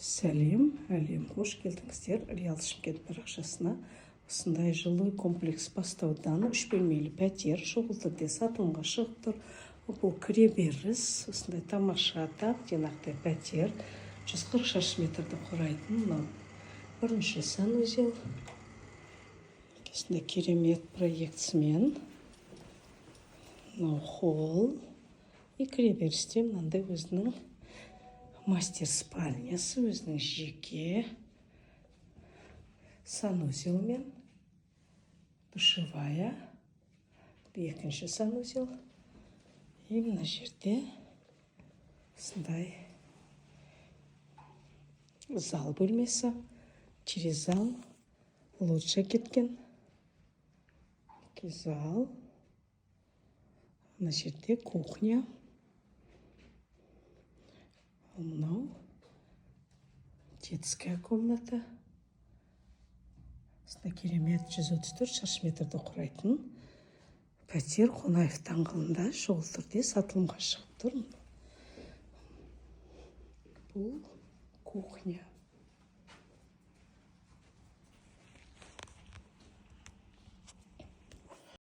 Сәлем, әлем, қош келдіңіздер. Реал Шымкент парақшасына. Осындай жылы комплекс бастаудан 3 бөлмелі пәтер шұғыл түрде сатылымға шығып тұр. Бұл кіреберіс, осындай тамаша жинақтай пәтер, 140 шаршы метрді құрайтын. Мынау бірінші санузел. Осындай керемет проектісімен. Мынау холл. И кіреберісте мынандай өзінің мастер спальнясы, өзінің жеке санузелмен, душевая, екінші санузел. И мына жерде осындай зал бөлмесі, через зал лоджия кеткен. Зал. Мына жерде кухня. Мынау детская комната. Керемет 134 шаршы метрді құрайтын пәтер Қонаев даңғылында шұғыл түрде сатылымға шығып тұр. Бұл кухня.